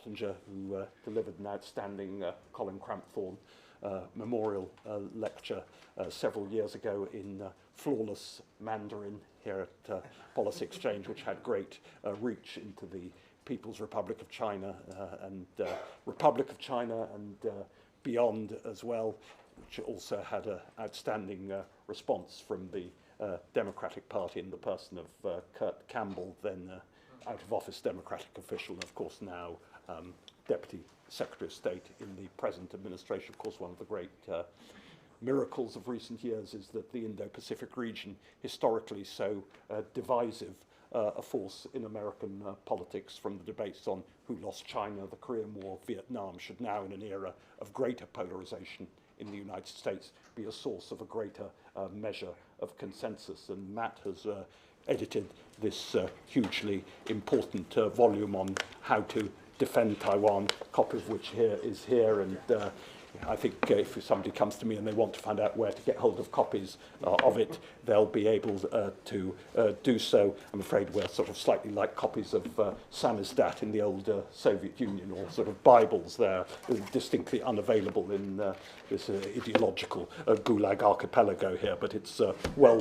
Pottinger, who delivered an outstanding Colin Crampthorne memorial lecture several years ago in flawless Mandarin here at Policy Exchange, which had great reach into the People's Republic of China and Republic of China and beyond as well, which also had an outstanding response from the Democratic Party in the person of Kurt Campbell, then out-of-office Democratic official, and of course now Deputy Secretary of State in the present administration. Of course, one of the great miracles of recent years is that the Indo-Pacific region, historically so divisive a force in American politics, from the debates on who lost China, the Korean War, Vietnam, should now, in an era of greater polarization in the United States, be a source of a greater measure of consensus. And Matt has edited this hugely important volume on how to defend Taiwan, a copy of which is here, and I think if somebody comes to me and they want to find out where to get hold of copies of it, they'll be able to do so. I'm afraid we're sort of slightly like copies of Samizdat in the old Soviet Union, or sort of Bibles. They're distinctly unavailable in this ideological Gulag archipelago here, but it's well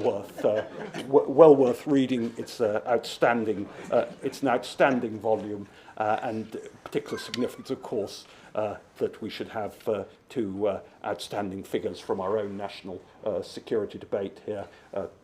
worth reading. It's outstanding. It's an outstanding volume, and particular significance, of course, that we should have two outstanding figures from our own national security debate here.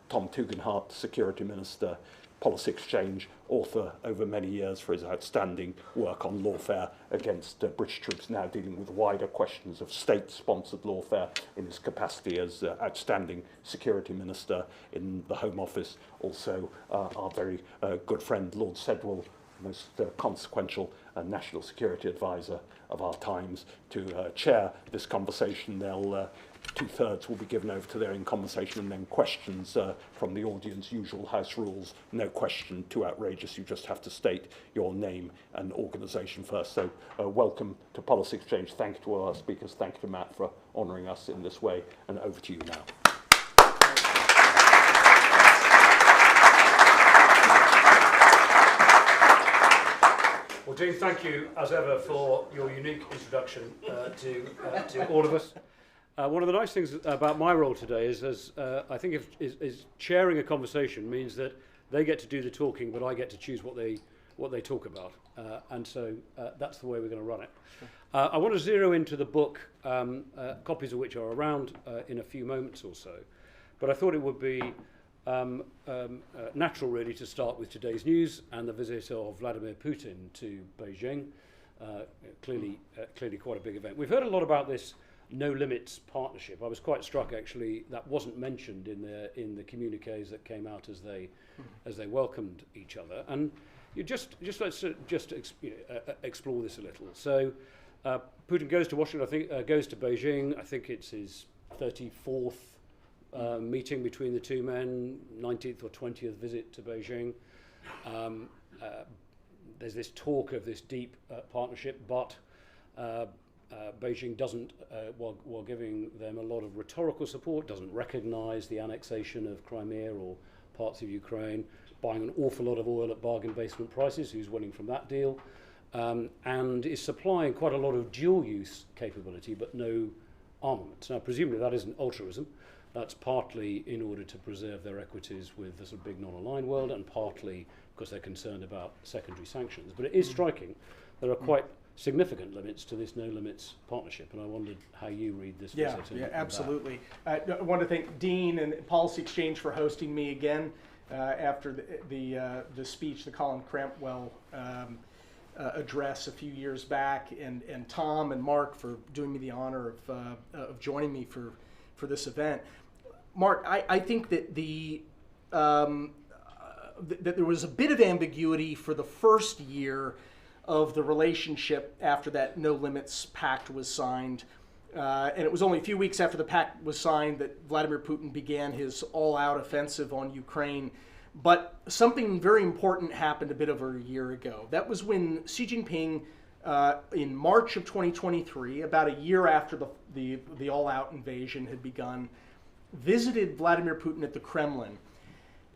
Tom Tugendhat, Security Minister, Policy Exchange, author over many years for his outstanding work on lawfare against British troops, now dealing with wider questions of state-sponsored lawfare in his capacity as outstanding Security Minister in the Home Office. Also, our very good friend Lord Sedwill, most consequential national security advisor of our times, to chair this conversation. They'll 2/3 will be given over to their in conversation, and then questions from the audience. Usual House rules: no question too outrageous. You just have to state your name and organisation first. So welcome to Policy Exchange. Thank you to all our speakers. Thank you to Matt for honouring us in this way. And over to you now. Well, Dean, thank you as ever for your unique introduction to all of us. One of the nice things about my role today is I think is chairing a conversation means that they get to do the talking, but I get to choose what they talk about, and so that's the way we're going to run it. I want to zero into the book, copies of which are around in a few moments or so, but I thought it would be natural, really, to start with today's news and the visit of Vladimir Putin to Beijing. Clearly quite a big event. We've heard a lot about this no limits partnership. I was quite struck, actually, that wasn't mentioned in the communiques that came out as they welcomed each other. And let's explore this a little. So Putin goes to Washington. I think goes to Beijing. I think it's his 34th. Meeting between the two men, 19th or 20th visit to Beijing. There's this talk of this deep partnership, but Beijing doesn't, while giving them a lot of rhetorical support, doesn't recognise the annexation of Crimea or parts of Ukraine, buying an awful lot of oil at bargain basement prices, who's winning from that deal, and is supplying quite a lot of dual-use capability, but no armaments. Now, presumably that isn't altruism. That's partly in order to preserve their equities with the sort of big non-aligned world, and partly because they're concerned about secondary sanctions. But it is striking. There are quite significant limits to this no-limits partnership, and I wondered how you read this visit. Yeah, absolutely. I want to thank Dean and Policy Exchange for hosting me again after the speech, the Colin Crampwell address a few years back, and Tom and Mark for doing me the honor of joining me for this event. Mark, I think that that there was a bit of ambiguity for the first year of the relationship after that No Limits Pact was signed. And it was only a few weeks after the pact was signed that Vladimir Putin began his all-out offensive on Ukraine. But something very important happened a bit over a year ago. That was when Xi Jinping, in March of 2023, about a year after the all-out invasion had begun, visited Vladimir Putin at the Kremlin.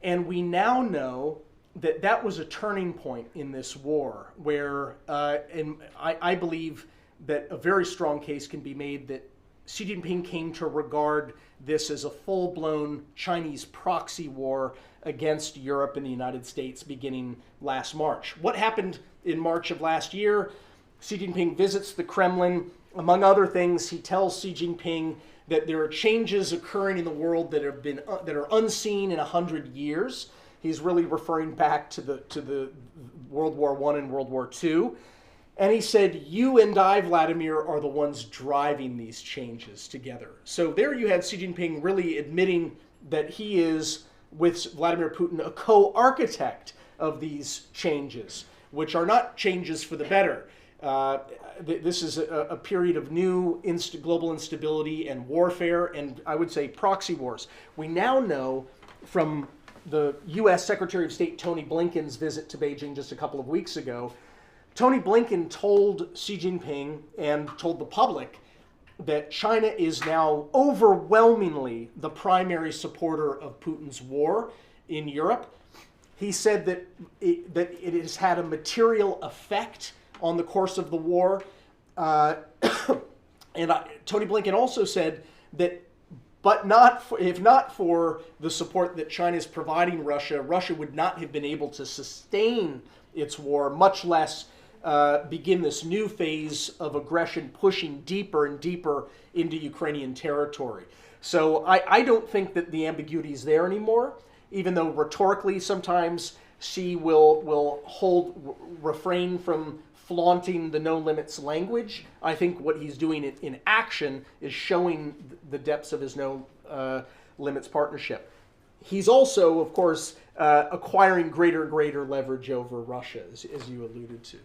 And we now know that was a turning point in this war, where, and I believe that a very strong case can be made that Xi Jinping came to regard this as a full-blown Chinese proxy war against Europe and the United States beginning last March. What happened in March of last year? Xi Jinping visits the Kremlin. Among other things, he tells Xi Jinping that there are changes occurring in the world that are unseen in 100 years. He's really referring back to the World War I and World War II. And he said, you and I, Vladimir, are the ones driving these changes together. So there you had Xi Jinping really admitting that he is, with Vladimir Putin, a co-architect of these changes, which are not changes for the better. This is a period of new global instability and warfare, and I would say proxy wars. We now know from the U.S. Secretary of State Tony Blinken's visit to Beijing just a couple of weeks ago. Tony Blinken told Xi Jinping and told the public that China is now overwhelmingly the primary supporter of Putin's war in Europe. He said that it has had a material effect on the course of the war. And Tony Blinken also said that, if not for the support that China is providing Russia, Russia would not have been able to sustain its war, much less begin this new phase of aggression pushing deeper and deeper into Ukrainian territory. So I don't think that the ambiguity is there anymore, even though rhetorically sometimes Xi will refrain from flaunting the no limits language. I think what he's doing in action is showing the depths of his no limits partnership. He's also, of course, acquiring greater and greater leverage over Russia, as you alluded to.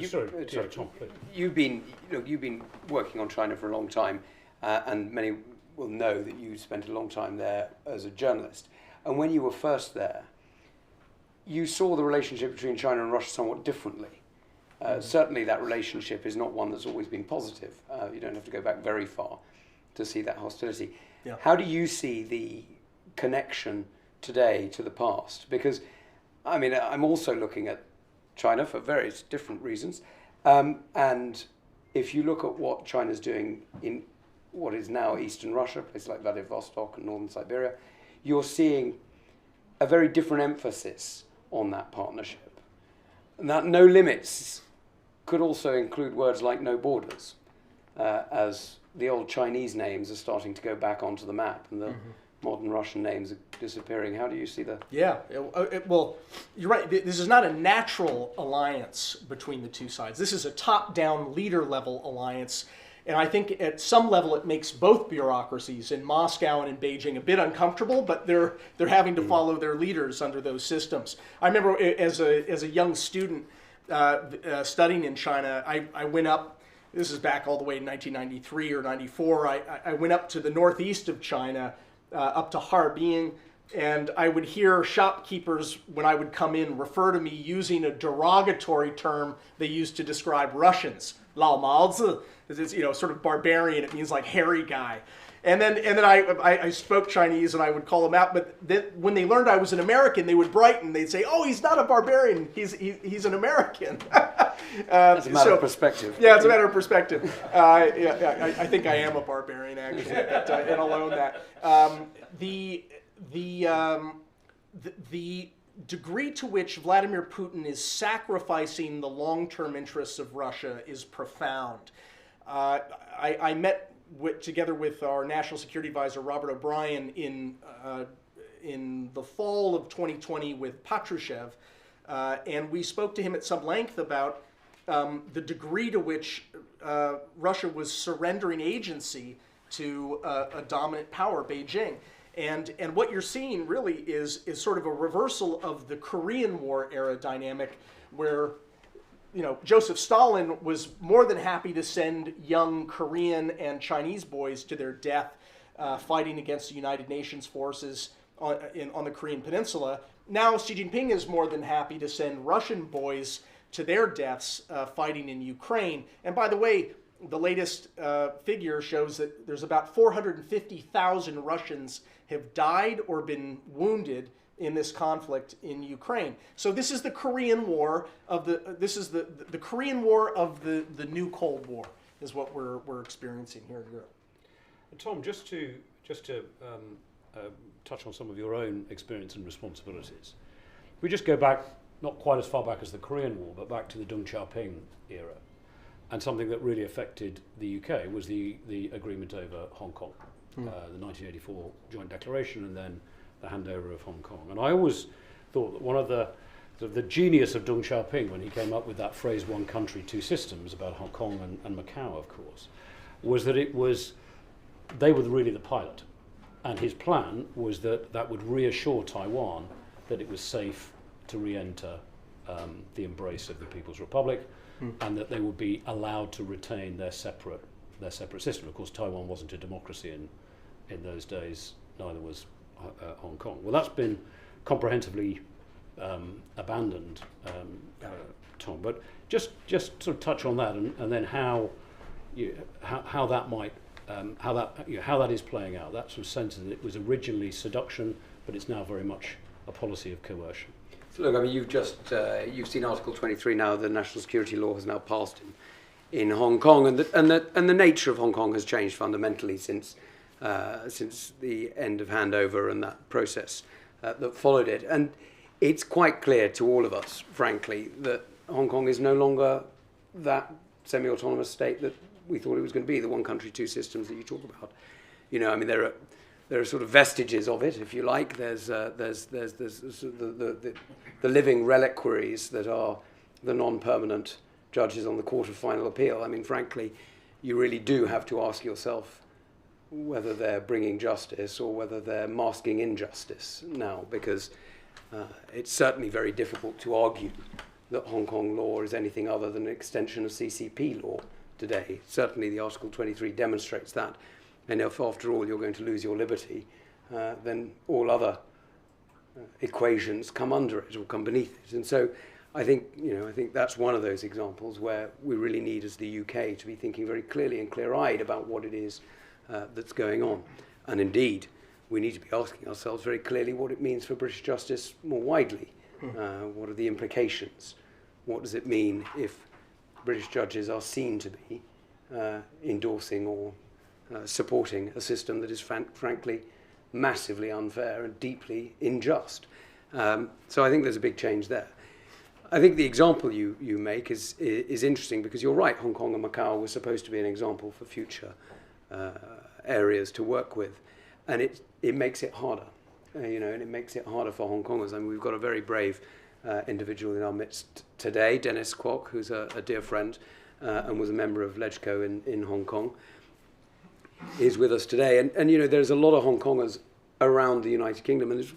Sorry, Tom. You've been working on China for a long time, and many will know that you spent a long time there as a journalist. And when you were first there, you saw the relationship between China and Russia somewhat differently. Certainly that relationship is not one that's always been positive. You don't have to go back very far to see that hostility. Yeah. How do you see the connection today to the past? Because, I mean, I'm also looking at China for various different reasons. And if you look at what China's doing in what is now Eastern Russia, places like Vladivostok and Northern Siberia, you're seeing a very different emphasis on that partnership. And that no limits could also include words like no borders, as the old Chinese names are starting to go back onto the map and the modern Russian names are disappearing. How do you see that? Yeah, well, you're right. This is not a natural alliance between the two sides. This is a top-down leader-level alliance. And I think at some level it makes both bureaucracies in Moscow and in Beijing a bit uncomfortable, but they're having to follow their leaders under those systems. I remember as a young student studying in China, I went up, this is back all the way in 1993 or 94, I went up to the northeast of China, up to Harbin, and I would hear shopkeepers, when I would come in, refer to me using a derogatory term they used to describe Russians, Lao Mao Zi. It's, sort of barbarian. It means like hairy guy. And then I spoke Chinese and I would call them out. But then when they learned I was an American, they would brighten. They'd say, "Oh, he's not a barbarian. He's an American." It's a matter of perspective. Yeah, it's a matter of perspective. I think I am a barbarian actually, and I'll own that. The degree to which Vladimir Putin is sacrificing the long-term interests of Russia is profound. I met together with our National Security Advisor, Robert O'Brien, in the fall of 2020 with Patrushev, and we spoke to him at some length about the degree to which Russia was surrendering agency to a dominant power, Beijing. And what you're seeing really is sort of a reversal of the Korean War era dynamic where Joseph Stalin was more than happy to send young Korean and Chinese boys to their death fighting against the United Nations forces on the Korean Peninsula. Now Xi Jinping is more than happy to send Russian boys to their deaths fighting in Ukraine. And by the way, the latest figure shows that there's about 450,000 Russians have died or been wounded in this conflict in Ukraine. So this is the Korean War of the Korean War of the new Cold War is what we're experiencing here in Europe. Tom, just to touch on some of your own experience and responsibilities. We just go back, not quite as far back as the Korean War, but back to the Deng Xiaoping era. And something that really affected the UK was the agreement over Hong Kong, the 1984 Joint Declaration, and then the handover of Hong Kong. And I always thought that one of the genius of Deng Xiaoping, when he came up with that phrase "one country, two systems" about Hong Kong and Macau, of course, was that they were really the pilot. And his plan was that would reassure Taiwan that it was safe to re-enter the embrace of the People's Republic, and that they would be allowed to retain their separate system. Of course, Taiwan wasn't a democracy in those days, neither was Hong Kong. Well, that's been comprehensively abandoned, Tom. But just sort of touch on that, and then how that might. How that is playing out, that sort of sense that it was originally seduction, but it's now very much a policy of coercion. So look, I mean, you've seen Article 23 now. The national security law has now passed in Hong Kong, and the nature of Hong Kong has changed fundamentally since the end of handover and that process that followed it. And it's quite clear to all of us, frankly, that Hong Kong is no longer that semi-autonomous state that we thought it was going to be, the one country, two systems that you talk about. You know, I mean, there are sort of vestiges of it, if you like. There's the living reliquaries that are the non-permanent judges on the Court of Final Appeal. I mean, frankly, you really do have to ask yourself whether they're bringing justice or whether they're masking injustice now, because it's certainly very difficult to argue that Hong Kong law is anything other than an extension of CCP law today. Certainly the Article 23 demonstrates that. And if after all you're going to lose your liberty, then all other equations come under it or come beneath it. And so I think that's one of those examples where we really need, as the UK, to be thinking very clearly and clear-eyed about what it is that's going on. And indeed, we need to be asking ourselves very clearly what it means for British justice more widely. What are the implications? What does it mean if British judges are seen to be endorsing or supporting a system that is frankly massively unfair and deeply unjust? So I think there's a big change there. I think the example you make is interesting, because you're right, Hong Kong and Macau were supposed to be an example for future areas to work with, and it makes it harder, and it makes it harder for Hong Kongers. I mean, we've got a very brave individual in our midst today, Dennis Kwok, who's a dear friend and was a member of LegCo in Hong Kong, is with us today. And there's a lot of Hong Kongers around the United Kingdom, and there's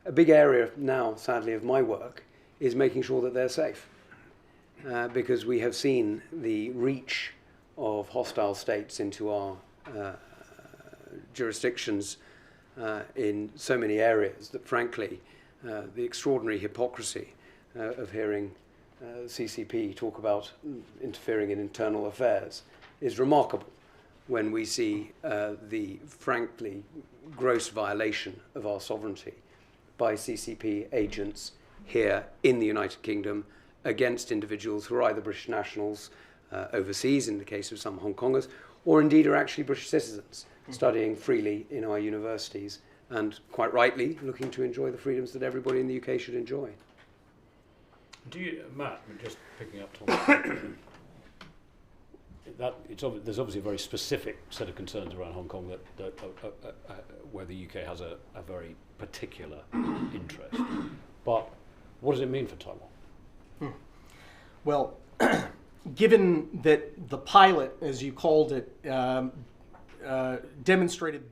a big area now, sadly, of my work is making sure that they're safe, because we have seen the reach of hostile states into our jurisdictions in so many areas that, frankly, the extraordinary hypocrisy of hearing CCP talk about interfering in internal affairs is remarkable when we see the frankly gross violation of our sovereignty by CCP agents here in the United Kingdom against individuals who are either British nationals overseas, in the case of some Hong Kongers, or indeed are actually British citizens studying freely in our universities and quite rightly looking to enjoy the freedoms that everybody in the UK should enjoy. Do you, Matt, just picking up Tom, there's obviously a very specific set of concerns around Hong Kong where the UK has a very particular interest. But what does it mean for Taiwan? Well, given that the pilot, as you called it, demonstrated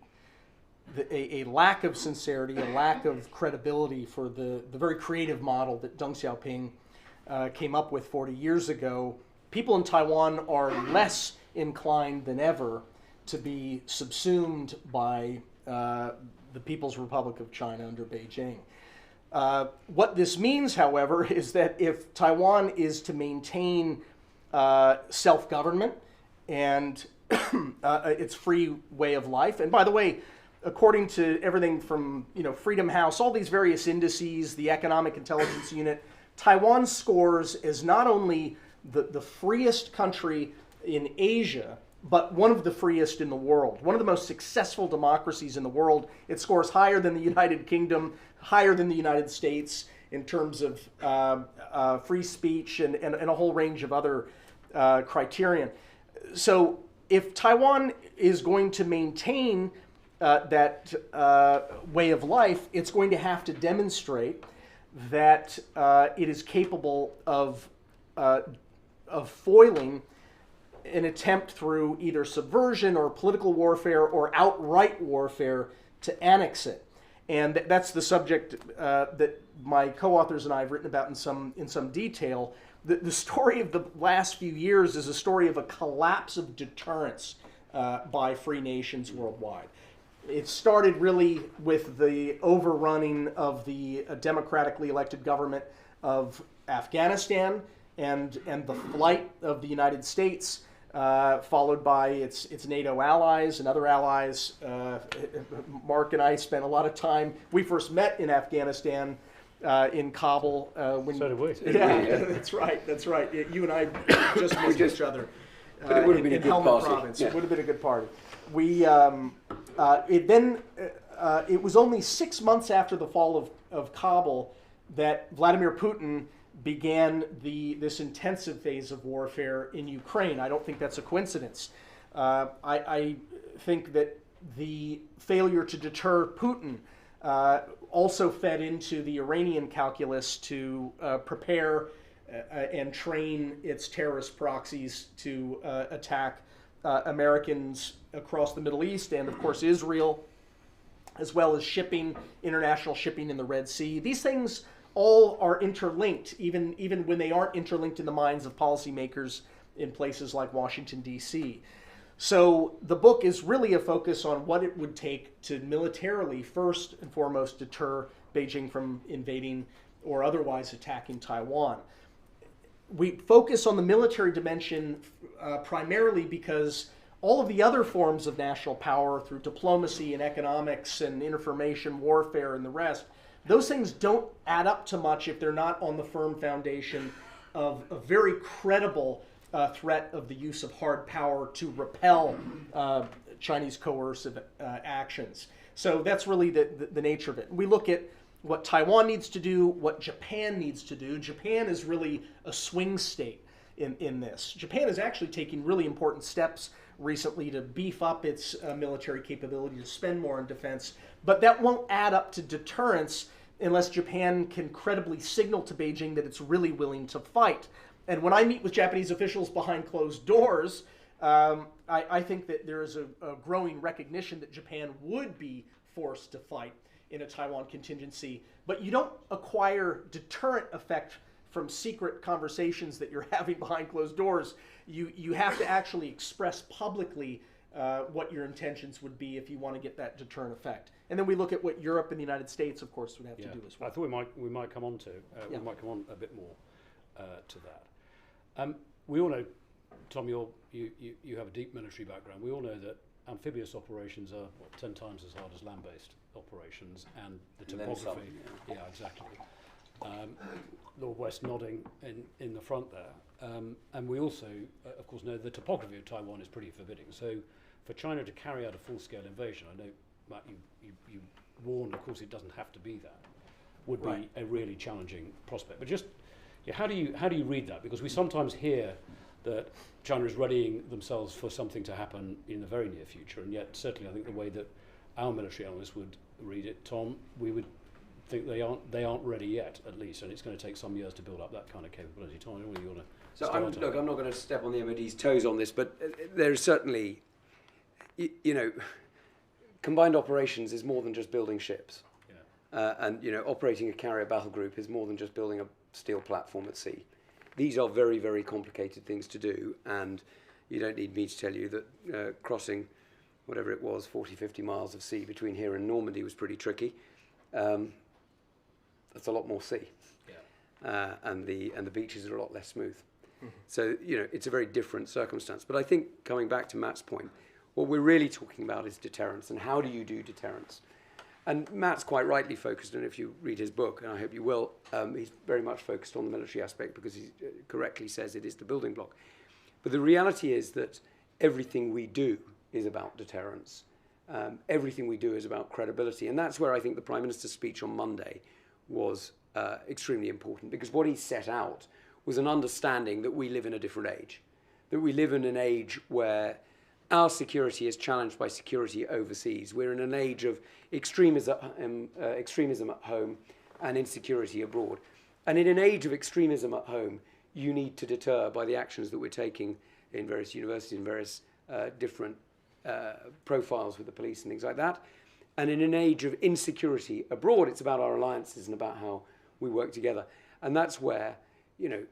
a lack of sincerity, a lack of credibility for the very creative model that Deng Xiaoping came up with 40 years ago, people in Taiwan are less inclined than ever to be subsumed by the People's Republic of China under Beijing. What this means, however, is that if Taiwan is to maintain self-government and its free way of life, and by the way, according to everything from Freedom House, all these various indices, the Economic Intelligence Unit, Taiwan scores as not only the freest country in Asia, but one of the freest in the world, one of the most successful democracies in the world. It scores higher than the United Kingdom, higher than the United States in terms of free speech and a whole range of other criterion. So if Taiwan is going to maintain that way of life, it's going to have to demonstrate that it is capable of foiling an attempt through either subversion or political warfare or outright warfare to annex it. And that's the subject that my co-authors and I have written about in some detail. The story of the last few years is a story of a collapse of deterrence by free nations worldwide. It started really with the overrunning of the democratically elected government of Afghanistan and the flight of the United States, followed by its NATO allies and other allies. Mark and I spent a lot of time. We first met in Afghanistan in Kabul. So did we. Yeah, that's right. You and I just missed each other. But it would have been a good party. Province. Yeah. It would have been a good party. It was only 6 months after the fall of Kabul that Vladimir Putin began this intensive phase of warfare in Ukraine. I don't think that's a coincidence. I think that the failure to deter Putin also fed into the Iranian calculus to prepare and train its terrorist proxies to attack Americans across the Middle East and, of course, Israel, as well as international shipping in the Red Sea. These things all are interlinked, even when they aren't interlinked in the minds of policymakers in places like Washington, D.C. So the book is really a focus on what it would take to militarily, first and foremost, deter Beijing from invading or otherwise attacking Taiwan. We focus on the military dimension primarily because all of the other forms of national power through diplomacy and economics and information warfare and the rest, those things don't add up to much if they're not on the firm foundation of a very credible threat of the use of hard power to repel Chinese coercive actions. So that's really the nature of it. We look at what Taiwan needs to do, what Japan needs to do. Japan is really a swing state in this. Japan is actually taking really important steps recently to beef up its military capability, to spend more on defense, but that won't add up to deterrence unless Japan can credibly signal to Beijing that it's really willing to fight. And when I meet with Japanese officials behind closed doors, I think that there is a growing recognition that Japan would be forced to fight in a Taiwan contingency. But you don't acquire deterrent effect from secret conversations that you're having behind closed doors. You have to actually express publicly what your intentions would be if you want to get that deterrent effect. And then we look at what Europe and the United States, of course, would have to do as well. I thought we might come on to we might come on a bit more to that. We all know, Tom, you have a deep military background. We all know that amphibious operations are 10 times as hard as land-based operations, and the topography. Yeah, exactly. Lord West nodding in the front there. And we also, of course, know the topography of Taiwan is pretty forbidding. So for China to carry out a full-scale invasion, I know, Matt, you warned, of course, it doesn't have to be that, would be a really challenging prospect. But just, how do you read that? Because we sometimes hear that China is readying themselves for something to happen in the very near future, and yet certainly I think the way that our military analysts would read it, Tom, we would think they aren't ready yet, at least, and it's going to take some years to build up that kind of capability. Tom, I don't know whether you want to So I'm not going to step on the MOD's toes on this, but there is certainly, combined operations is more than just building ships. Yeah. And operating a carrier battle group is more than just building a steel platform at sea. These are very, very complicated things to do, and you don't need me to tell you that crossing whatever it was, 40, 50 miles of sea between here and Normandy was pretty tricky. That's a lot more sea. Yeah. And the beaches are a lot less smooth. Mm-hmm. So, it's a very different circumstance. But I think, coming back to Matt's point, What we're really talking about is deterrence, and how do you do deterrence? And Matt's quite rightly focused, and if you read his book, and I hope you will, he's very much focused on the military aspect because he correctly says it is the building block. But the reality is that everything we do is about deterrence. Everything we do is about credibility. And that's where I think the Prime Minister's speech on Monday was extremely important, because what he set out was an understanding that we live in a different age, that we live in an age where our security is challenged by security overseas. We're in an age of extremism at home and insecurity abroad. And in an age of extremism at home, you need to deter by the actions that we're taking in various universities and various different profiles with the police and things like that. And in an age of insecurity abroad, it's about our alliances and about how we work together. And that's where, you know,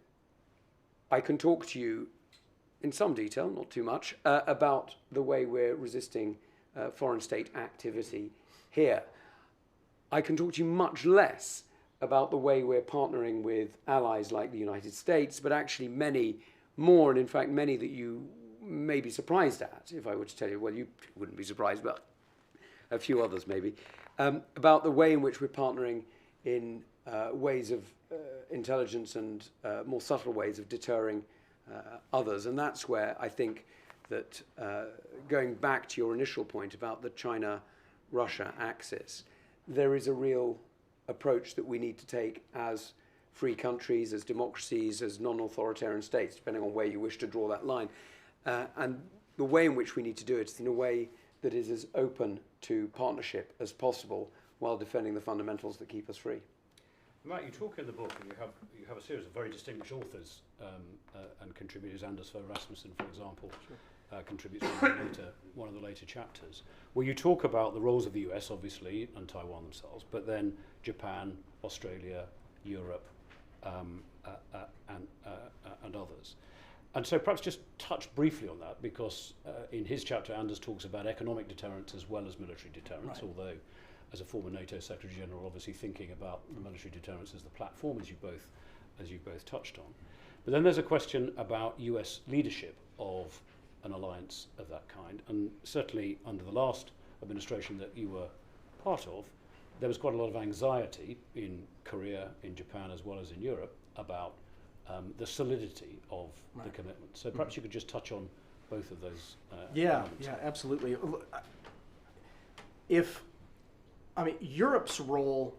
I can talk to you in some detail, not too much, about the way we're resisting foreign state activity here. I can talk to you much less about the way we're partnering with allies like the United States, but actually many more, and in fact many that you may be surprised at, if I were to tell you, well, you wouldn't be surprised, but a few others maybe, about the way in which we're partnering in ways of intelligence and more subtle ways of deterring others. And that's where I think that going back to your initial point about the China-Russia axis, there is a real approach that we need to take as free countries, as democracies, as non-authoritarian states, depending on where you wish to draw that line. And the way in which we need to do it is in a way that is as open to partnership as possible while defending the fundamentals that keep us free. Matt, you talk in the book, and you have a series of very distinguished authors and contributors. Anders Fogh Rasmussen, for example, contributes one of the later chapters, where you talk about the roles of the US, obviously, and Taiwan themselves, but then Japan, Australia, Europe, and others. And so perhaps just touch briefly on that, because in his chapter, Anders talks about economic deterrence as well as military deterrence, right. although as a former NATO Secretary General, obviously thinking about the military deterrence as the platform, as you both touched on. But then there's a question about US leadership of an alliance of that kind, and certainly under the last administration that you were part of, there was quite a lot of anxiety in Korea, in Japan, as well as in Europe, about the solidity of the commitment. So perhaps you could just touch on both of those elements. Yeah, absolutely. Europe's role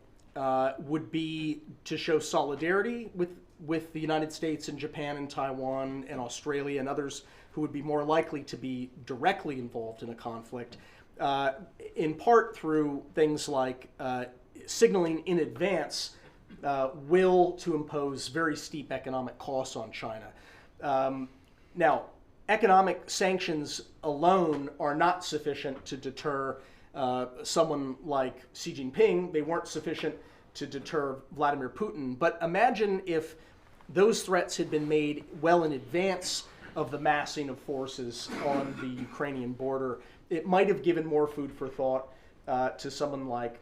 would be to show solidarity with the United States and Japan and Taiwan and Australia and others who would be more likely to be directly involved in a conflict, in part through things like signaling in advance will to impose very steep economic costs on China. Now, economic sanctions alone are not sufficient to deter someone like Xi Jinping. They weren't sufficient to deter Vladimir Putin. But imagine if those threats had been made well in advance of the massing of forces on the Ukrainian border. It might have given more food for thought to someone like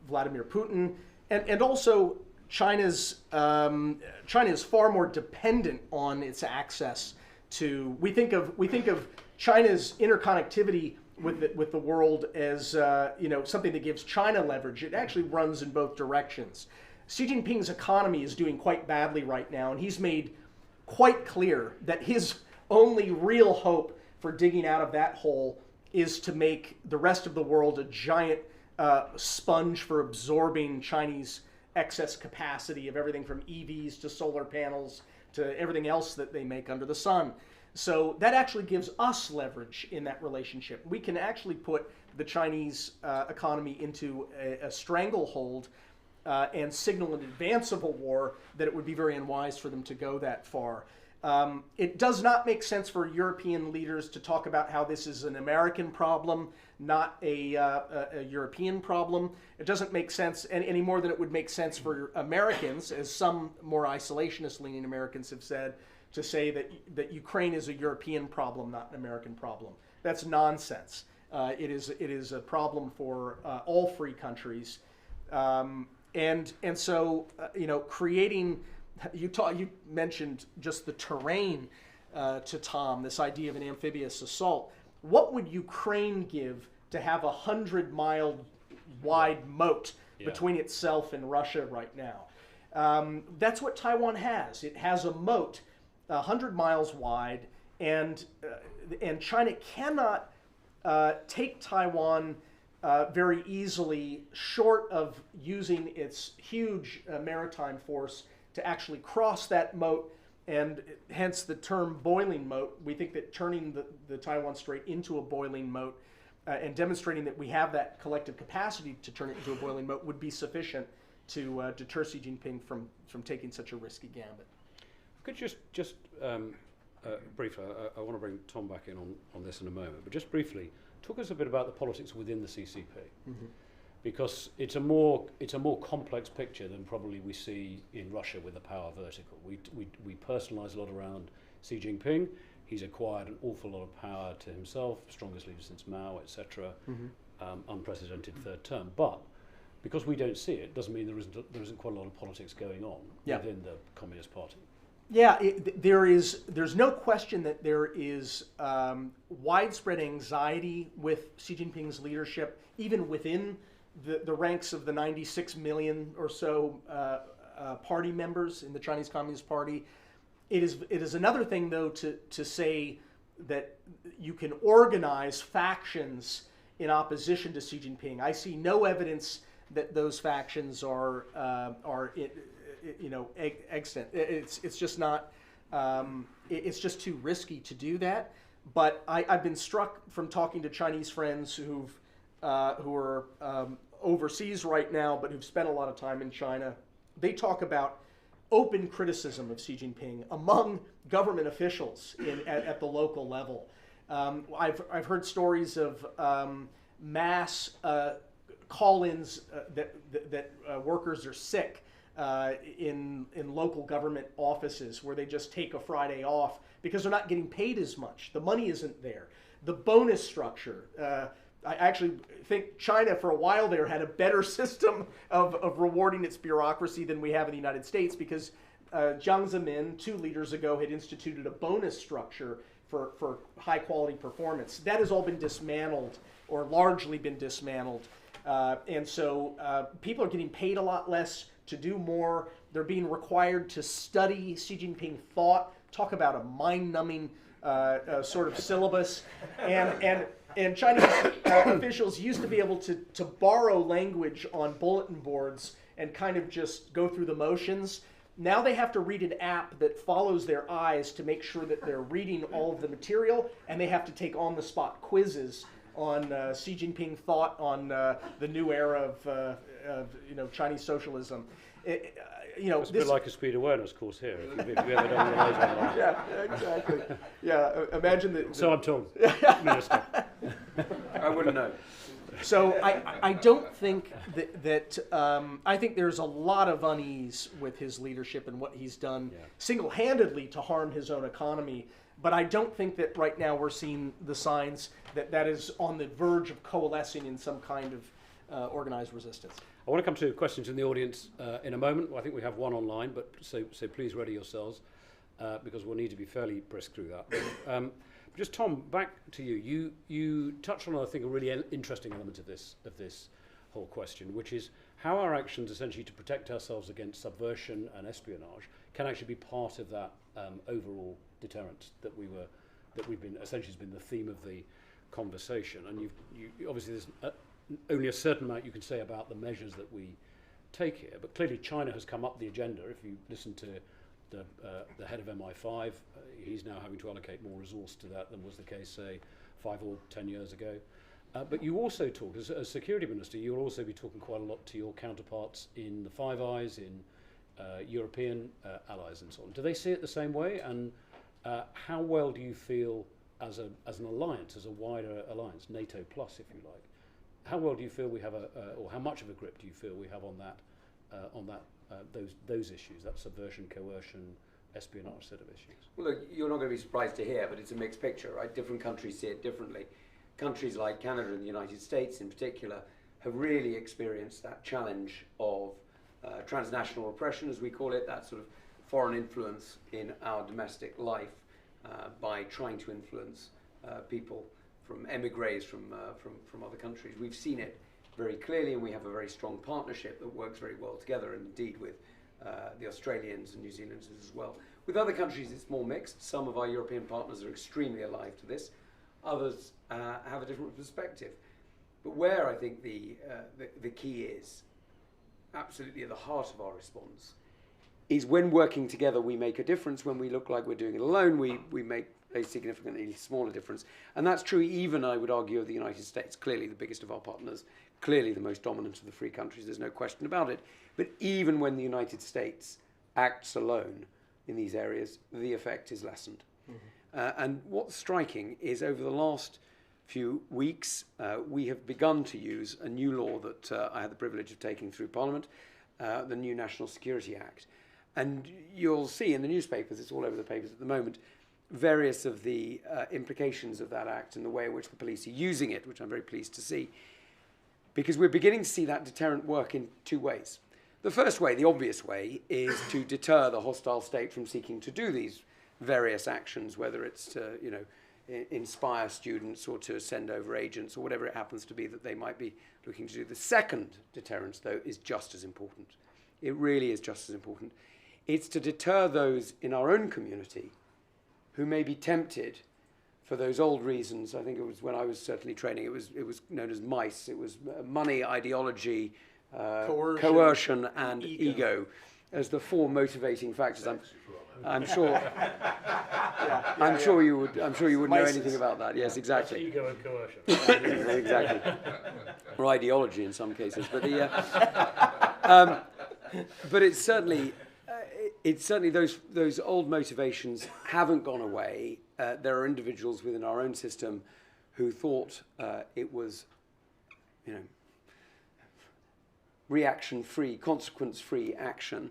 Vladimir Putin. And also, China is far more dependent on its access to. We think of China's interconnectivity with the world as something that gives China leverage. It actually runs in both directions. Xi Jinping's economy is doing quite badly right now, and he's made quite clear that his only real hope for digging out of that hole is to make the rest of the world a giant sponge for absorbing Chinese excess capacity of everything from EVs to solar panels to everything else that they make under the sun. So that actually gives us leverage in that relationship. We can actually put the Chinese economy into a stranglehold and signal in advance of a war that it would be very unwise for them to go that far. It does not make sense for European leaders to talk about how this is an American problem, not a European problem. It doesn't make sense any more than it would make sense for Americans, as some more isolationist-leaning Americans have said, to say that Ukraine is a European problem, not an American problem. That's nonsense. It is a problem for all free countries, and so creating. You mentioned just the terrain to Tom, this idea of an amphibious assault. what would Ukraine give to have 100-mile wide moat between itself and Russia right now? That's what Taiwan has. It has a moat 100 miles wide, and China cannot take Taiwan very easily, short of using its huge maritime force to actually cross that moat, and hence the term boiling moat. We think that turning the Taiwan Strait into a boiling moat and demonstrating that we have that collective capacity to turn it into a boiling moat would be sufficient to deter Xi Jinping from taking such a risky gambit. Could just briefly, I want to bring Tom back in on this in a moment, but just briefly, talk us a bit about the politics within the CCP, because it's a more complex picture than probably we see in Russia with the power vertical. We personalise a lot around Xi Jinping. He's acquired an awful lot of power to himself, strongest leader since Mao, etc. Unprecedented third term, but because we don't see it, doesn't mean there isn't quite a lot of politics going on within the Communist Party. Yeah, there's no question that there is widespread anxiety with Xi Jinping's leadership, even within the ranks of the 96 million or so party members in the Chinese Communist Party. It is another thing, though, to say that you can organize factions in opposition to Xi Jinping. I see no evidence that those factions are extant. It's just not. It's just too risky to do that. But I've been struck from talking to Chinese friends who are overseas right now, but who've spent a lot of time in China. They talk about open criticism of Xi Jinping among government officials at the local level. I've heard stories of mass call-ins that workers are sick in local government offices, where they just take a Friday off because they're not getting paid as much. The money isn't there. The bonus structure. I actually think China, for a while there, had a better system of rewarding its bureaucracy than we have in the United States, because Jiang Zemin, 2 leaders ago, had instituted a bonus structure for high-quality performance. That has all been dismantled, or largely been dismantled. And so people are getting paid a lot less to do more. They're being required to study Xi Jinping thought, talk about a mind-numbing sort of syllabus. And Chinese officials used to be able to borrow language on bulletin boards and kind of just go through the motions. Now they have to read an app that follows their eyes to make sure that they're reading all of the material, and they have to take on-the-spot quizzes on Xi Jinping thought on the new era of Chinese socialism. It's a bit like a speed awareness course here. If you've ever done one of those online. Yeah, exactly. Yeah, imagine that. So I'm told, Minister. I wouldn't know. So I don't think that I think there's a lot of unease with his leadership and what he's done single-handedly to harm his own economy. But I don't think that right now we're seeing the signs that is on the verge of coalescing in some kind of organized resistance. I want to come to questions in the audience in a moment. I think we have one online, but so please ready yourselves because we'll need to be fairly brisk through that. Just Tom, back to you. You touched on, I think, a really interesting element of this whole question, which is how our actions, essentially, to protect ourselves against subversion and espionage, can actually be part of that overall deterrence that we've been essentially has been the theme of the conversation. And you obviously there's only a certain amount you can say about the measures that we take here, but clearly China has come up the agenda. If you listen to the head of MI5, he's now having to allocate more resource to that than was the case, say, 5 or 10 years ago. But you also talk, as Security Minister, you'll also be talking quite a lot to your counterparts in the Five Eyes, in European allies and so on. Do they see it the same way? And how well do you feel as an alliance, as a wider alliance, NATO plus, if you like? How well do you feel we have or how much of a grip do you feel we have on those issues, that subversion, coercion, espionage set of issues? Well, look, you're not going to be surprised to hear, but it's a mixed picture, right? Different countries see it differently. Countries like Canada and the United States in particular have really experienced that challenge of transnational oppression, as we call it, that sort of foreign influence in our domestic life by trying to influence people from emigres from other countries. We've seen it very clearly, and we have a very strong partnership that works very well together, and indeed with the Australians and New Zealanders as well. With other countries, it's more mixed. Some of our European partners are extremely alive to this. Others have a different perspective. But where I think the key is, absolutely at the heart of our response, is when working together we make a difference. When we look like we're doing it alone, we make a significantly smaller difference. And that's true even, I would argue, of the United States, clearly the biggest of our partners, clearly the most dominant of the free countries, there's no question about it. But even when the United States acts alone in these areas, the effect is lessened. And what's striking is over the last few weeks, we have begun to use a new law that I had the privilege of taking through Parliament, the new National Security Act. And you'll see in the newspapers, it's all over the papers at the moment, various of the implications of that act and the way in which the police are using it, which I'm very pleased to see. Because we're beginning to see that deterrent work in two ways. The first way, the obvious way, is to deter the hostile state from seeking to do these various actions, whether it's to, inspire students or to send over agents or whatever it happens to be that they might be looking to do. The second deterrence, though, is just as important. It really is just as important. It's to deter those in our own community who may be tempted for those old reasons. I think it was when I was certainly training, it was known as MICE. It was money, ideology, coercion and ego as the four motivating factors. I'm sure. I'm sure you would know anything about that. Yes, exactly. Ego and coercion. Exactly. Or ideology in some cases, but but it's certainly those old motivations haven't gone away. There are individuals within our own system who thought it was, reaction-free, consequence-free action.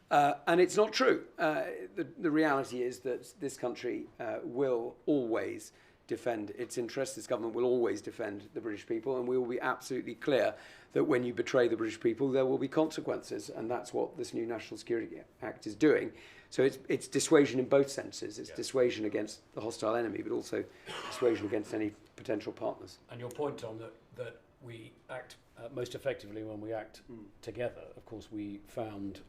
And it's not true. The reality is that this country will always defend its interests. This government will always defend the British people, and we will be absolutely clear that when you betray the British people, there will be consequences, and that's what this new National Security Act is doing. So it's dissuasion in both senses. It's dissuasion against the hostile enemy, but also dissuasion against any potential partners. And your point, Tom, that we act most effectively when we act together, of course, we found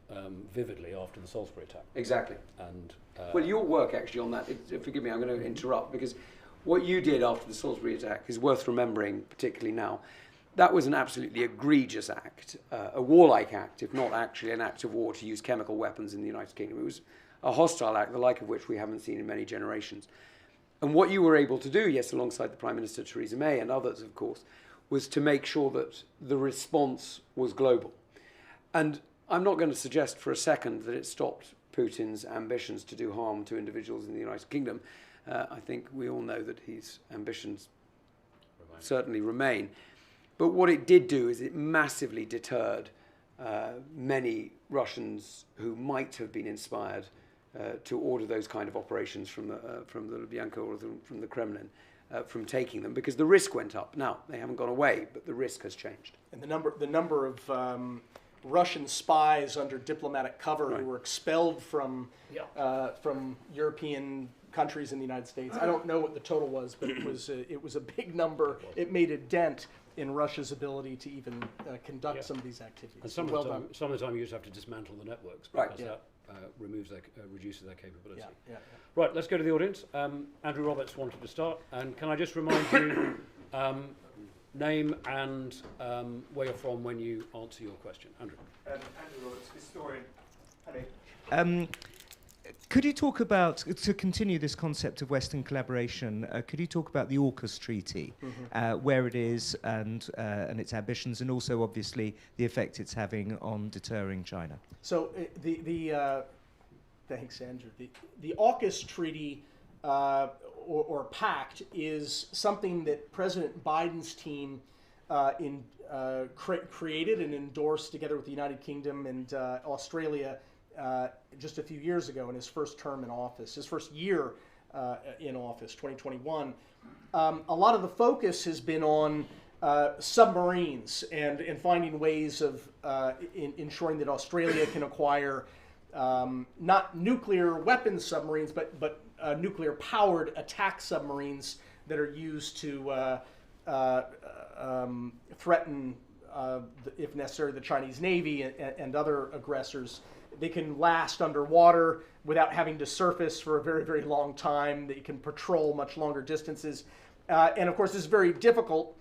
vividly after the Salsbury Attack. Exactly. And well, your work actually on that, forgive me, I'm going to interrupt, because what you did after the Salsbury Attack is worth remembering, particularly now. That was an absolutely egregious act, a warlike act, if not actually an act of war to use chemical weapons in the United Kingdom. It was a hostile act, the like of which we haven't seen in many generations. And what you were able to do, yes, alongside the Prime Minister Theresa May and others, of course, was to make sure that the response was global. And I'm not going to suggest for a second that it stopped Putin's ambitions to do harm to individuals in the United Kingdom. I think we all know that his ambitions certainly remain. But what it did do is it massively deterred many Russians who might have been inspired to order those kind of operations from the Lubyanka or from the Kremlin. From taking them, because the risk went up. Now, they haven't gone away, but the risk has changed. And the number of Russian spies under diplomatic cover who were expelled from European countries in the United States. I don't know what the total was, but it was a big number. It made a dent in Russia's ability to even conduct some of these activities. And some of the time you just have to dismantle the networks, because that reduces their capability. Right, let's go to the audience. Andrew Roberts wanted to start, and can I just remind you, name and where you're from when you answer your question. Andrew. Andrew Roberts, historian. Hello. Could you talk about, to continue this concept of Western collaboration, could you talk about the Aus Treaty, where it is and its ambitions, and also obviously the effect it's having on deterring China? So thanks, Andrew. The Aus Treaty or Pact is something that President Biden's team created and endorsed together with the United Kingdom and Australia just a few years ago in his first term in office, his first year in office, 2021. A lot of the focus has been on submarines and finding ways of ensuring that Australia can acquire not nuclear weapons submarines, but nuclear-powered attack submarines that are used to threaten, if necessary, the Chinese Navy and other aggressors. They can last underwater without having to surface for a very, very long time. They can patrol much longer distances. And of course, this is very difficult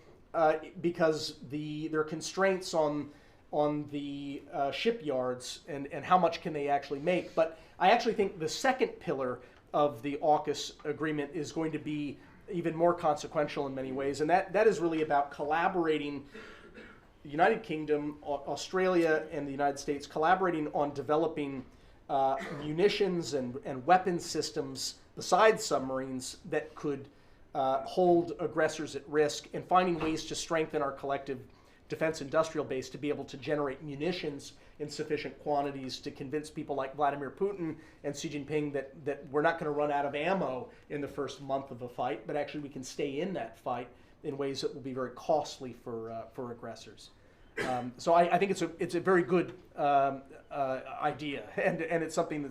because there are constraints on the shipyards and how much can they actually make. But I actually think the second pillar of the AUKUS agreement is going to be even more consequential in many ways, and that is really about collaborating. The United Kingdom, Australia, and the United States collaborating on developing munitions and weapons systems besides submarines that could hold aggressors at risk, and finding ways to strengthen our collective defense industrial base to be able to generate munitions in sufficient quantities to convince people like Vladimir Putin and Xi Jinping that we're not going to run out of ammo in the first month of a fight, but actually we can stay in that fight in ways that will be very costly for aggressors. So I think it's a very good idea, and it's something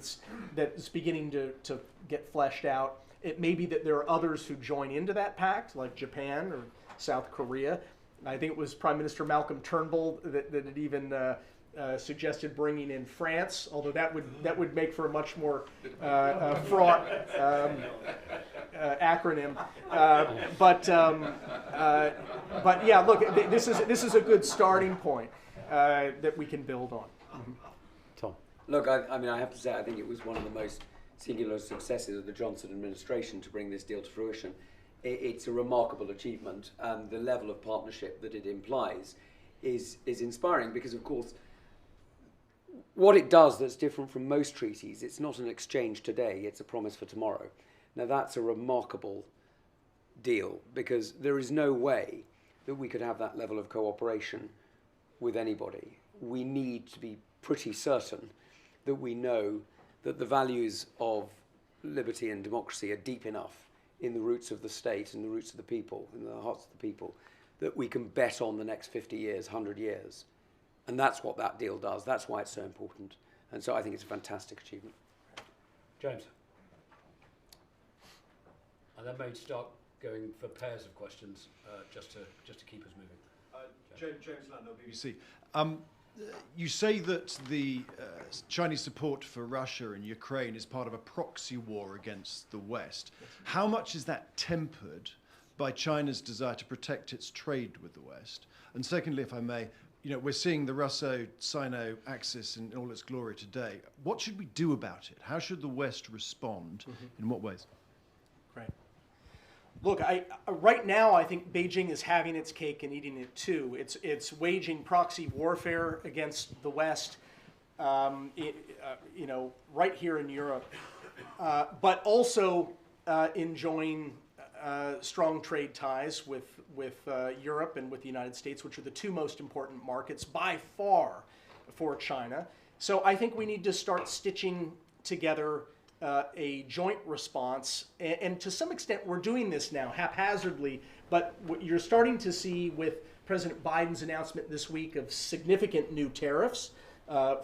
that's beginning to get fleshed out. It may be that there are others who join into that pact, like Japan or South Korea. I think it was Prime Minister Malcolm Turnbull that had even suggested bringing in France, although that would make for a much more fraught acronym. But yeah, look, this is a good starting point that we can build on. Tom. Look, I mean, I have to say, I think it was one of the most singular successes of the Johnson administration to bring this deal to fruition. It's a remarkable achievement, and the level of partnership that it implies is inspiring because, of course, what it does that's different from most treaties, it's not an exchange today, it's a promise for tomorrow. Now that's a remarkable deal because there is no way that we could have that level of cooperation with anybody. We need to be pretty certain that we know that the values of liberty and democracy are deep enough in the roots of the state and the roots of the people, in the hearts of the people, that we can bet on the next 50 years, 100 years. And that's what that deal does. That's why it's so important. And so I think it's a fantastic achievement. James. And then maybe start going for pairs of questions just to keep us moving. James Landau, BBC. You say that the Chinese support for Russia and Ukraine is part of a proxy war against the West. How much is that tempered by China's desire to protect its trade with the West? And secondly, if I may, we're seeing the Russo-Sino axis in all its glory today. What should we do about it? How should the West respond? In what ways? Right. Look, right now I think Beijing is having its cake and eating it too. It's waging proxy warfare against the West, right here in Europe, but also enjoying strong trade ties with Europe and with the United States, which are the two most important markets by far for China. So I think we need to start stitching together a joint response, and to some extent we're doing this now haphazardly, but what you're starting to see with President Biden's announcement this week of significant new tariffs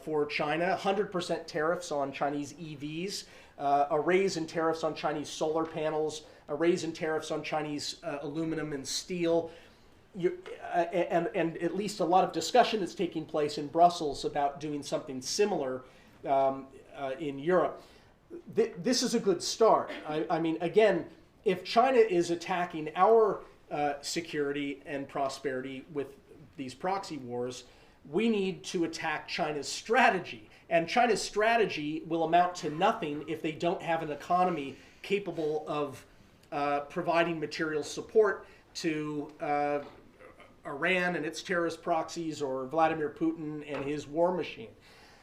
for China, 100% tariffs on Chinese EVs, a raise in tariffs on Chinese solar panels, a raise in tariffs on Chinese aluminum and steel, and at least a lot of discussion that's taking place in Brussels about doing something similar in Europe. This is a good start. I mean, again, if China is attacking our security and prosperity with these proxy wars, we need to attack China's strategy. And China's strategy will amount to nothing if they don't have an economy capable of providing material support to Iran and its terrorist proxies, or Vladimir Putin and his war machine.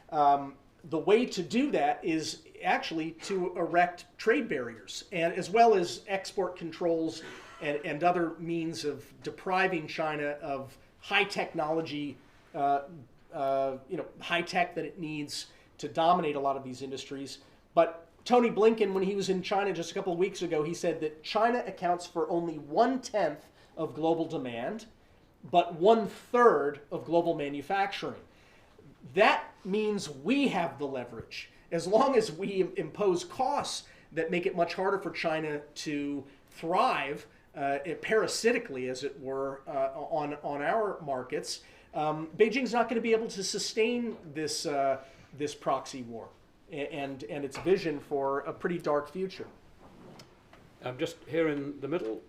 The way to do that is actually to erect trade barriers, and as well as export controls and other means of depriving China of high technology, high tech that it needs to dominate a lot of these industries. But Tony Blinken, when he was in China just a couple of weeks ago, he said that China accounts for only 1/10 of global demand, but 1/3 of global manufacturing. That means we have the leverage. As long as we impose costs that make it much harder for China to thrive parasitically, as it were, on our markets, Beijing's not going to be able to sustain this this proxy war and its vision for a pretty dark future. I'm just here in the middle,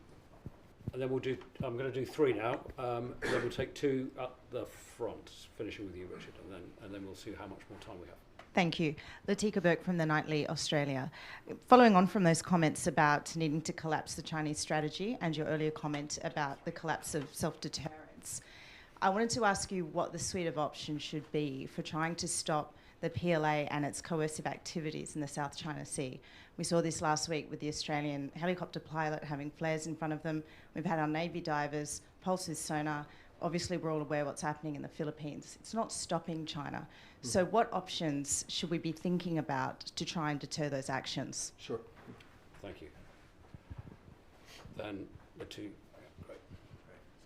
and then we'll do. I'm going to do three now. Then we'll take two at the front, finishing with you, Richard, and then we'll see how much more time we have. Thank you. Latika Burke from the Nightly Australia. Following on from those comments about needing to collapse the Chinese strategy and your earlier comment about the collapse of self-deterrence, I wanted to ask you what the suite of options should be for trying to stop the PLA and its coercive activities in the South China Sea. We saw this last week with the Australian helicopter pilot having flares in front of them. We've had our Navy divers pulse with sonar. Obviously, we're all aware what's happening in the Philippines. It's not stopping China. So what options should we be thinking about to try and deter those actions? Sure. Thank you. Then the two. Great.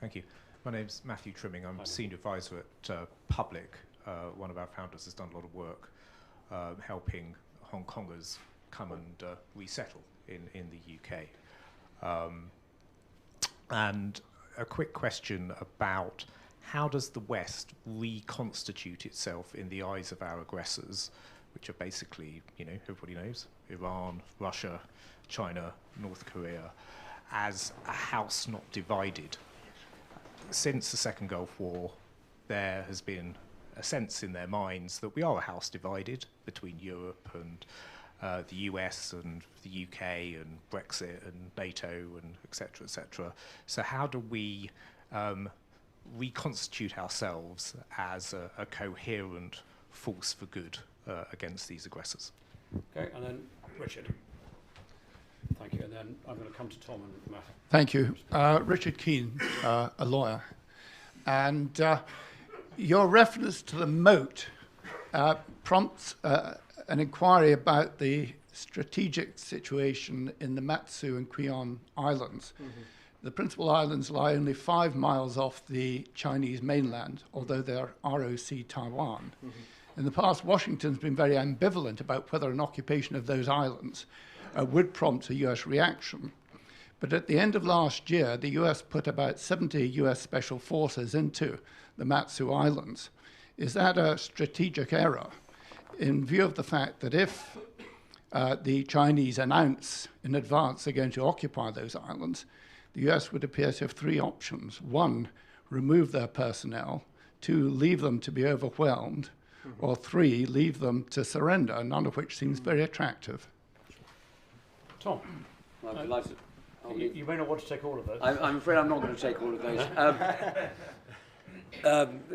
Thank you. My name's Matthew Trimming. I'm Senior Advisor at Public. One of our founders has done a lot of work helping Hong Kongers come and resettle in the UK. And a quick question about how does the West reconstitute itself in the eyes of our aggressors, which are basically, everybody knows, Iran, Russia, China, North Korea, as a house not divided? Since the Second Gulf War, there has been a sense in their minds that we are a house divided between Europe and the US and the UK and Brexit and NATO and et cetera, So how do we reconstitute ourselves as a coherent force for good against these aggressors? Okay, and then Richard. Thank you, and then I'm going to come to Tom and Matt. Thank you. Richard Keane, a lawyer. And your reference to the moat prompts an inquiry about the strategic situation in the Matsu and Qian Islands. Mm-hmm. The principal islands lie only 5 miles off the Chinese mainland, although they're ROC Taiwan. Mm-hmm. In the past, Washington's been very ambivalent about whether an occupation of those islands would prompt a US reaction. But at the end of last year, the US put about 70 US special forces into the Matsu Islands. Is that a strategic error in view of the fact that if the Chinese announce in advance they're going to occupy those islands, the US would appear to have 3 options. 1, remove their personnel. 2, leave them to be overwhelmed. Mm-hmm. Or 3, leave them to surrender, none of which seems very attractive. Tom. Well, I'm delighted. You may not want to take all of those. I'm afraid I'm not going to take all of those.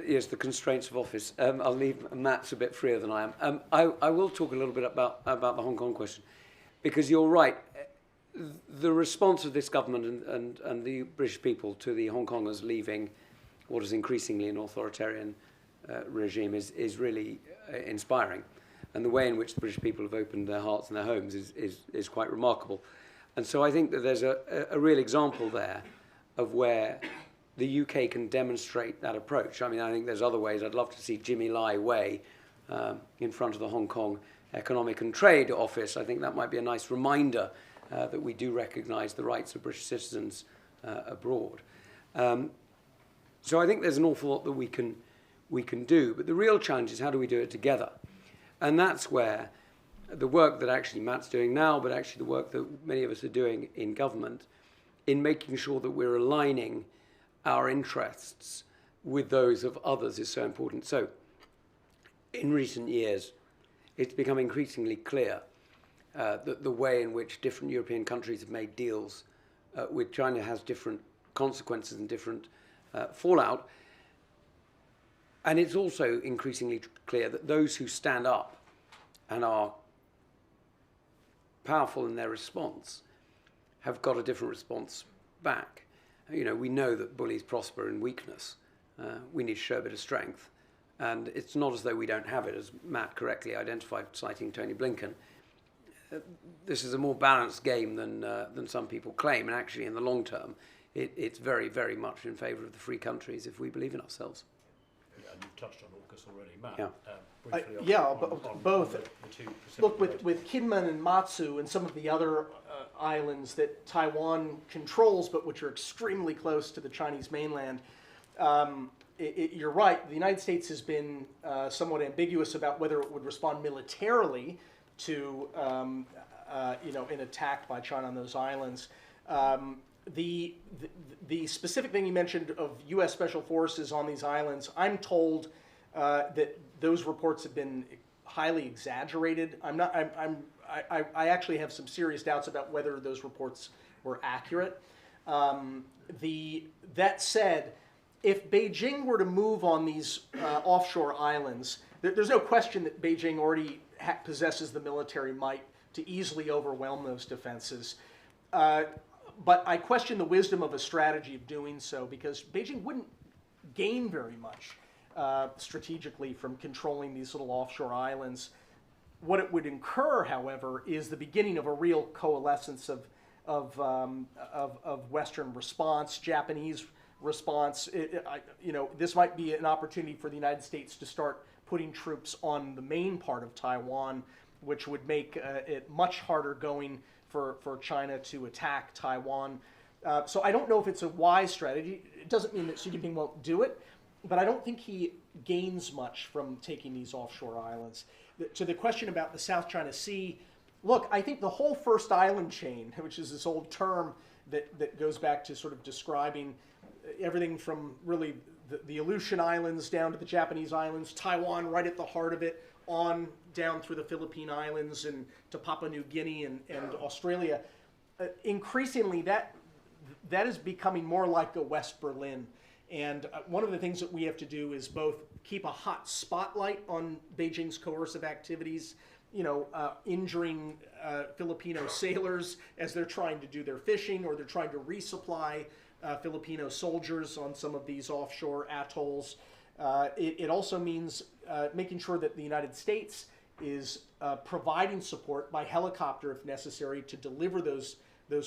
Yes, the constraints of office. I'll leave Matt's a bit freer than I am. I will talk a little bit about the Hong Kong question, because you're right. The response of this government and the British people to the Hong Kongers leaving what is increasingly an authoritarian regime is really inspiring. And the way in which the British people have opened their hearts and their homes is quite remarkable. And so I think that there's a real example there of where the UK can demonstrate that approach. I mean, I think there's other ways. I'd love to see Jimmy Lai Wei in front of the Hong Kong Economic and Trade Office. I think that might be a nice reminder that we do recognise the rights of British citizens abroad. So I think there's an awful lot that we can do. But the real challenge is how do we do it together? And that's where the work that actually Matt's doing now, but actually the work that many of us are doing in government, in making sure that we're aligning our interests with those of others is so important. So in recent years, it's become increasingly clear that the way in which different European countries have made deals with China has different consequences and different fallout. And it's also increasingly clear that those who stand up and are powerful in their response have got a different response back. You know, we know that bullies prosper in weakness. We need to show a bit of strength. And it's not as though we don't have it, as Matt correctly identified, citing Tony Blinken. This is a more balanced game than some people claim. And actually, in the long term, it's very, very much in favour of the free countries if we believe in ourselves. you've touched on AUKUS already, Matt. Yeah. Briefly both. The two Pacific Look, Red. with Kinmen and Matsu and some of the other islands that Taiwan controls, but which are extremely close to the Chinese mainland, you're right. The United States has been somewhat ambiguous about whether it would respond militarily to an attack by China on those islands. The specific thing you mentioned of U.S. Special Forces on these islands, I'm told that those reports have been highly exaggerated. I actually have some serious doubts about whether those reports were accurate. That said, if Beijing were to move on these offshore islands, there's no question that Beijing already possesses the military might to easily overwhelm those defenses. But I question the wisdom of a strategy of doing so, because Beijing wouldn't gain very much strategically from controlling these little offshore islands. What it would incur, however, is the beginning of a real coalescence of Western response, Japanese response. This might be an opportunity for the United States to start putting troops on the main part of Taiwan, which would make it much harder going for China to attack Taiwan. So I don't know if it's a wise strategy. It doesn't mean that Xi Jinping won't do it, but I don't think he gains much from taking these offshore islands. To the question about the South China Sea, look, I think the whole first island chain, which is this old term that goes back to sort of describing everything from really the Aleutian Islands down to the Japanese islands, Taiwan right at the heart of it, on down through the Philippine Islands and to Papua New Guinea and Australia. Increasingly, that is becoming more like a West Berlin. And one of the things that we have to do is both keep a hot spotlight on Beijing's coercive activities, injuring Filipino sailors as they're trying to do their fishing, or they're trying to resupply Filipino soldiers on some of these offshore atolls. It also means making sure that the United States is providing support by helicopter, if necessary, to deliver those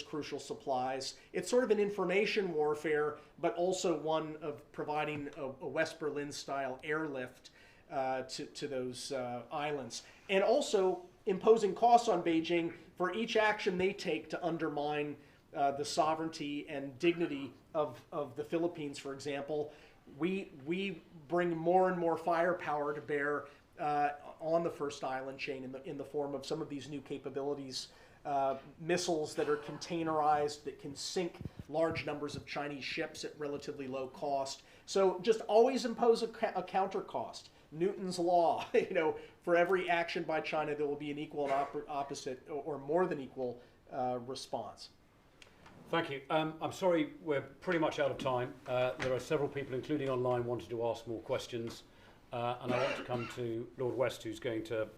crucial supplies. It's sort of an information warfare, but also one of providing a West Berlin-style airlift to those islands. And also imposing costs on Beijing for each action they take to undermine the sovereignty and dignity of the Philippines, for example. We bring more and more firepower to bear on the first island chain in the form of some of these new capabilities, missiles that are containerized, that can sink large numbers of Chinese ships at relatively low cost. So just always impose a counter cost. Newton's law, for every action by China, there will be an equal and opposite, or more than equal response. Thank you. I'm sorry, we're pretty much out of time. There are several people, including online, wanting to ask more questions. And I want to come to Lord West, who's going to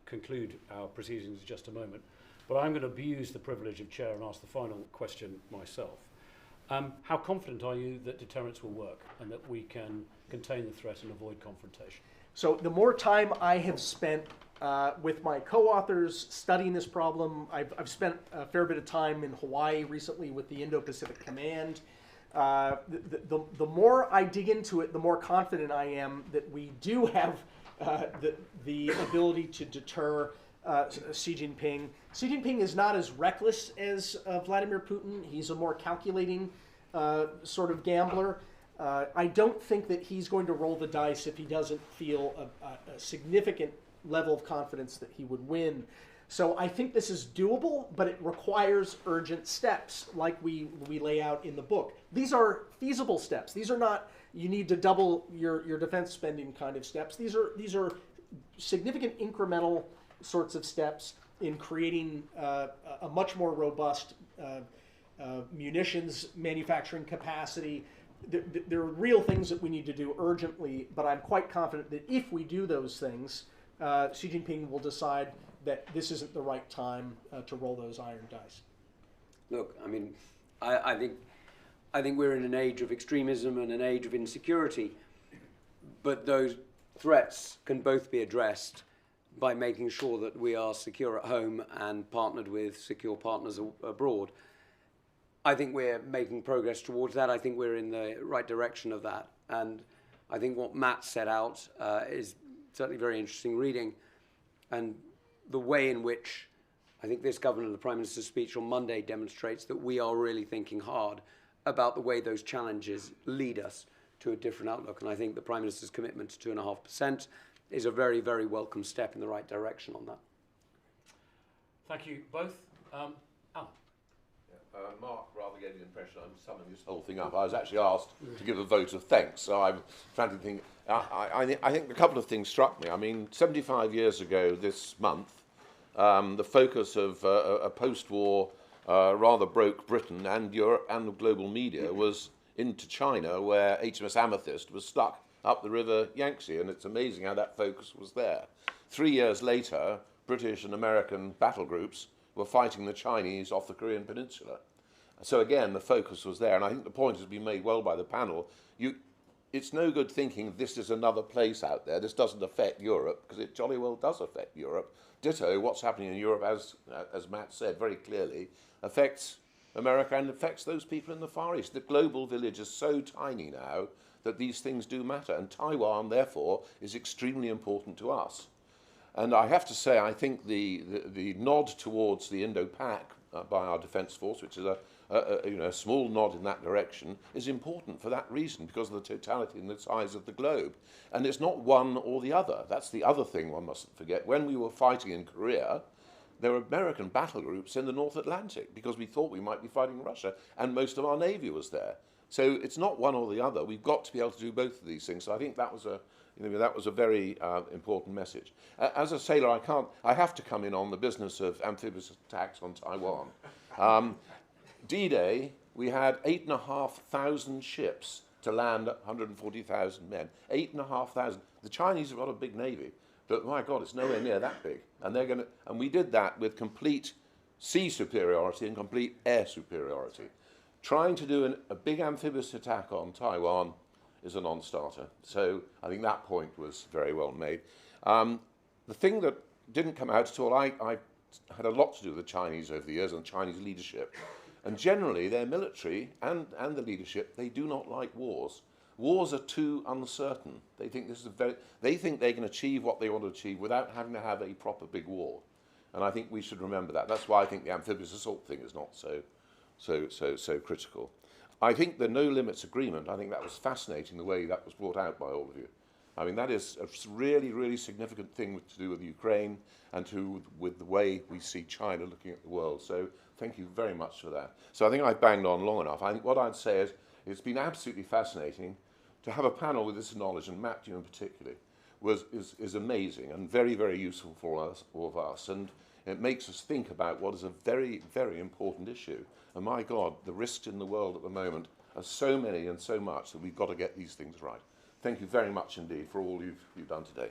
conclude our proceedings in just a moment. But I'm going to abuse the privilege of chair and ask the final question myself. How confident are you that deterrence will work and that we can contain the threat and avoid confrontation? So the more time I have spent with my co-authors studying this problem, I've spent a fair bit of time in Hawaii recently with the Indo-Pacific Command. The more I dig into it, the more confident I am that we do have the ability to deter Xi Jinping. Xi Jinping is not as reckless as Vladimir Putin. He's a more calculating sort of gambler. I don't think that he's going to roll the dice if he doesn't feel a significant level of confidence that he would win. So I think this is doable, but it requires urgent steps like we lay out in the book. These are feasible steps. These are not, you need to double your defense spending kind of steps. These are significant incremental sorts of steps in creating a much more robust munitions manufacturing capacity. There are real things that we need to do urgently, but I'm quite confident that if we do those things, Xi Jinping will decide that this isn't the right time to roll those iron dice. Look, I mean, I think we're in an age of extremism and an age of insecurity, but those threats can both be addressed by making sure that we are secure at home and partnered with secure partners abroad. I think we're making progress towards that. I think we're in the right direction of that. And I think what Matt set out is certainly very interesting reading, and the way in which I think this Governor, the Prime Minister's speech on Monday demonstrates that we are really thinking hard about the way those challenges lead us to a different outlook. And I think the Prime Minister's commitment to 2.5% is a very, very welcome step in the right direction on that. Thank you both. Alan. Mark rather gave the impression I'm summing this whole thing up. I was actually asked to give a vote of thanks, so I'm trying to think. I think a couple of things struck me. I mean, 75 years ago this month, the focus of a post-war rather broke Britain and Europe and the global media was into China, where HMS Amethyst was stuck up the river Yangtze, and it's amazing how that focus was there. 3 years later, British and American battle groups were fighting the Chinese off the Korean Peninsula. So again, the focus was there, and I think the point has been made well by the panel. It's no good thinking this is another place out there. This doesn't affect Europe, because it jolly well does affect Europe. Ditto, what's happening in Europe, as Matt said very clearly, affects America and affects those people in the Far East. The global village is so tiny now that these things do matter, and Taiwan, therefore, is extremely important to us. And I have to say, I think the nod towards the Indo-Pac by our Defence Force, which is a small nod in that direction, is important for that reason, because of the totality and the size of the globe. And it's not one or the other. That's the other thing one mustn't forget. When we were fighting in Korea, there were American battle groups in the North Atlantic, because we thought we might be fighting Russia, and most of our Navy was there. So it's not one or the other. We've got to be able to do both of these things. So I think that was a very important message. As a sailor, I have to come in on the business of amphibious attacks on Taiwan. D-Day, we had 8,500 ships to land 140,000 men. 8,500. The Chinese have got a big navy, but my God, it's nowhere near that big. And we did that with complete sea superiority and complete air superiority. Trying to do a big amphibious attack on Taiwan is a non-starter. So I think that point was very well made. The thing that didn't come out at all, I had a lot to do with the Chinese over the years and Chinese leadership. And generally, their military and the leadership, they do not like wars. Wars are too uncertain. They think they think they can achieve what they want to achieve without having to have a proper big war. And I think we should remember that. That's why I think the amphibious assault thing is not so critical. I think the no limits agreement, I think that was fascinating, the way that was brought out by all of you. I mean, that is a really, really significant thing to do with Ukraine and with the way we see China looking at the world. So thank you very much for that. So I think I've banged on long enough. I think what I'd say is it's been absolutely fascinating to have a panel with this knowledge, and Matt, you in particular, is amazing and very, very useful for us, all of us. And it makes us think about what is a very, very important issue. And my God, the risks in the world at the moment are so many and so much that we've got to get these things right. Thank you very much indeed for all you've done today.